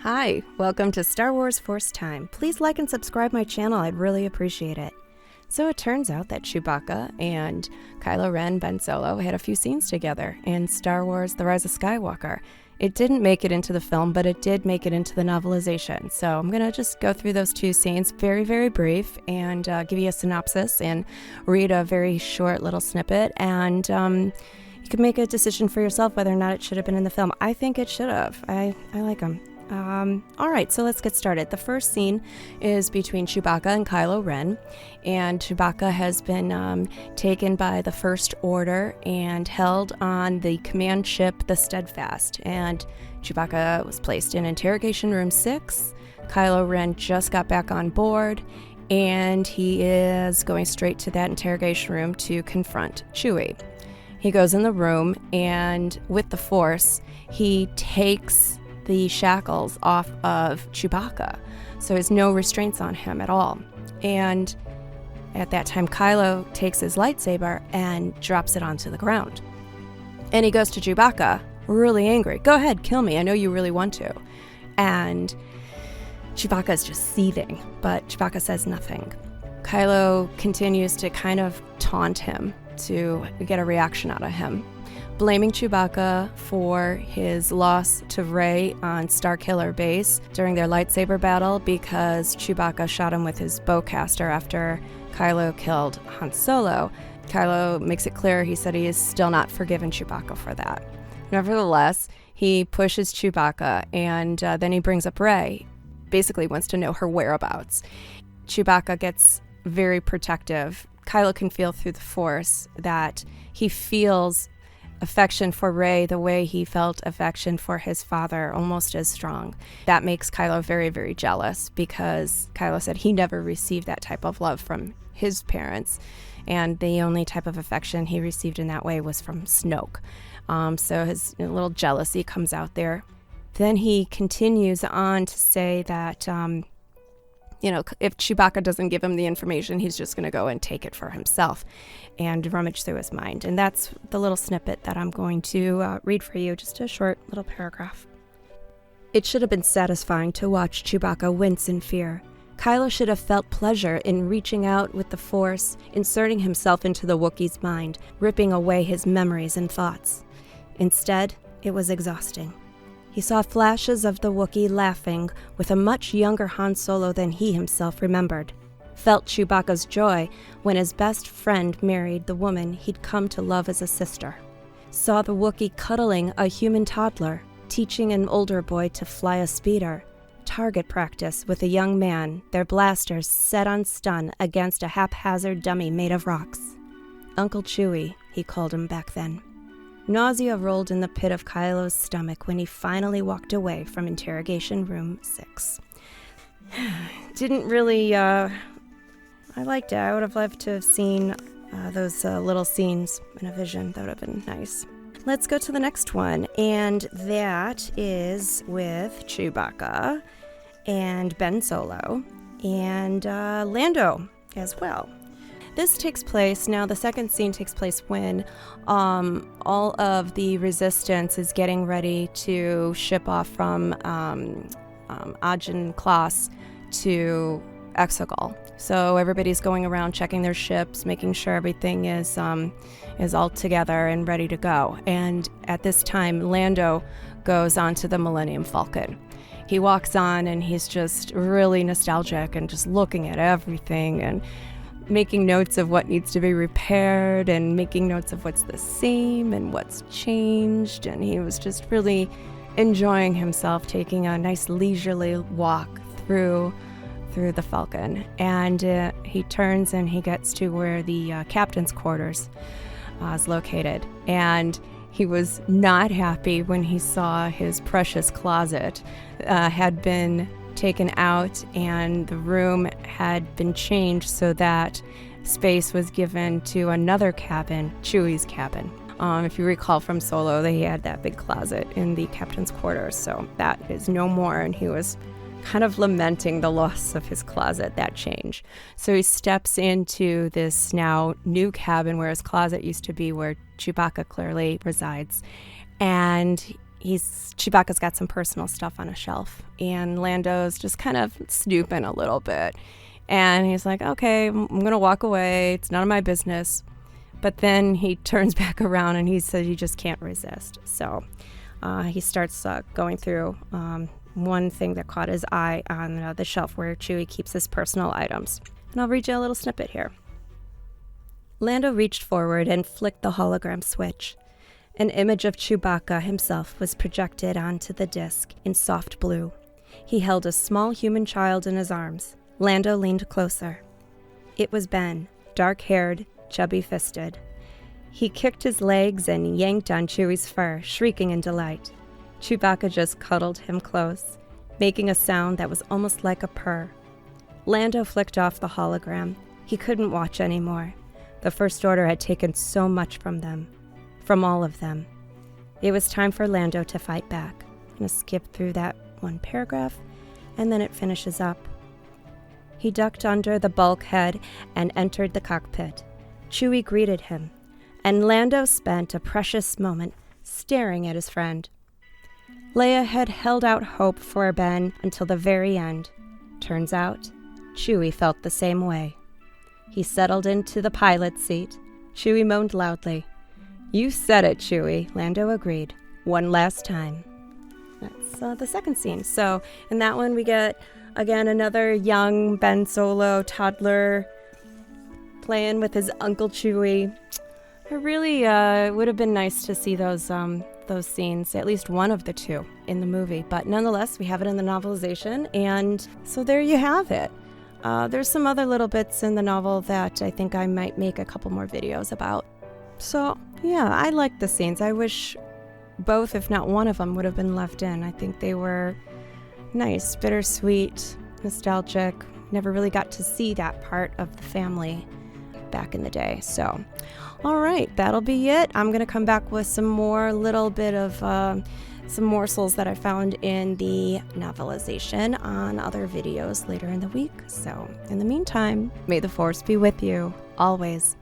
Hi, welcome to Star Wars Force Time. Please like and subscribe my channel, I'd really appreciate it. So it turns out that Chewbacca and Kylo Ren, Ben Solo, had a few scenes together in Star Wars The Rise of Skywalker. It didn't make it into the film, but it did make it into the novelization. So I'm going to just go through those two scenes, very, very brief, and give you a synopsis and read a very short little snippet. And you can make a decision for yourself whether or not it should have been in the film. I think it should have. I like them. All right, so let's get started. The first scene is between Chewbacca and Kylo Ren, and Chewbacca has been taken by the First Order and held on the command ship, the Steadfast, and Chewbacca was placed in Interrogation Room 6. Kylo Ren just got back on board, and he is going straight to that interrogation room to confront Chewie. He goes in the room, and with the Force, he takes the shackles off of Chewbacca, so there's no restraints on him at all. And at that time, Kylo takes his lightsaber and drops it onto the ground. And he goes to Chewbacca, really angry. Go ahead, kill me. I know you really want to. And Chewbacca is just seething, but Chewbacca says nothing. Kylo continues to kind of taunt him to get a reaction out of him, blaming Chewbacca for his loss to Rey on Starkiller Base during their lightsaber battle because Chewbacca shot him with his bowcaster after Kylo killed Han Solo. Kylo makes it clear he said he is still not forgiven Chewbacca for that. Nevertheless, he pushes Chewbacca and then he brings up Rey, basically wants to know her whereabouts. Chewbacca gets very protective. Kylo can feel through the Force that he feels affection for Rey the way he felt affection for his father, almost as strong. That makes Kylo very, very jealous because Kylo said he never received that type of love from his parents, and the only type of affection he received in that way was from Snoke. So his little jealousy comes out there. Then he continues on to say that if Chewbacca doesn't give him the information, he's just going to go and take it for himself and rummage through his mind. And that's the little snippet that I'm going to read for you, just a short little paragraph. It should have been satisfying to watch Chewbacca wince in fear. Kylo should have felt pleasure in reaching out with the Force, inserting himself into the Wookiee's mind, ripping away his memories and thoughts. Instead, it was exhausting. He saw flashes of the Wookiee laughing with a much younger Han Solo than he himself remembered. Felt Chewbacca's joy when his best friend married the woman he'd come to love as a sister. Saw the Wookiee cuddling a human toddler, teaching an older boy to fly a speeder. Target practice with a young man, their blasters set on stun against a haphazard dummy made of rocks. Uncle Chewie, he called him back then. Nausea rolled in the pit of Kylo's stomach when he finally walked away from Interrogation Room 6. Didn't really, I liked it. I would have loved to have seen those little scenes in a vision. That would have been nice. Let's go to the next one, and that is with Chewbacca and Ben Solo and Lando as well. This takes place, now the second scene takes place when all of the Resistance is getting ready to ship off from Agen Class to Exegol. So everybody's going around checking their ships, making sure everything is all together and ready to go. And at this time, Lando goes onto the Millennium Falcon. He walks on and he's just really nostalgic and just looking at everything and making notes of what needs to be repaired and making notes of what's the same and what's changed. And he was just really enjoying himself, taking a nice leisurely walk through the Falcon. And he turns and he gets to where the captain's quarters is located. And he was not happy when he saw his precious closet had been taken out and the room had been changed so that space was given to another cabin, Chewie's cabin. If you recall from Solo, they had that big closet in the captain's quarters, so that is no more, and he was kind of lamenting the loss of his closet, that change. So he steps into this now new cabin where his closet used to be, where Chewbacca clearly resides, and Chewbacca's got some personal stuff on a shelf, and Lando's just kind of snooping a little bit. And he's like, okay, I'm going to walk away. It's none of my business. But then he turns back around and he says he just can't resist. So he starts going through one thing that caught his eye on the shelf where Chewie keeps his personal items. And I'll read you a little snippet here. Lando reached forward and flicked the hologram switch. An image of Chewbacca himself was projected onto the disc in soft blue. He held a small human child in his arms. Lando leaned closer. It was Ben, dark-haired, chubby-fisted. He kicked his legs and yanked on Chewie's fur, shrieking in delight. Chewbacca just cuddled him close, making a sound that was almost like a purr. Lando flicked off the hologram. He couldn't watch anymore. The First Order had taken so much from them. From all of them. It was time for Lando to fight back. I'm going to skip through that one paragraph, and then it finishes up. He ducked under the bulkhead and entered the cockpit. Chewie greeted him, and Lando spent a precious moment staring at his friend. Leia had held out hope for Ben until the very end. Turns out, Chewie felt the same way. He settled into the pilot's seat. Chewie moaned loudly. You said it, Chewie, Lando agreed. One last time. That's the second scene. So in that one we get, again, another young Ben Solo toddler playing with his Uncle Chewie. It really would have been nice to see those scenes, at least one of the two, in the movie. But nonetheless, we have it in the novelization, and so there you have it. There's some other little bits in the novel that I think I might make a couple more videos about. So, yeah, I like the scenes. I wish both, if not one of them, would have been left in. I think they were nice, bittersweet, nostalgic. Never really got to see that part of the family back in the day. So, all right, that'll be it. I'm going to come back with some more little bit of some morsels that I found in the novelization on other videos later in the week. So, in the meantime, may the Force be with you, always.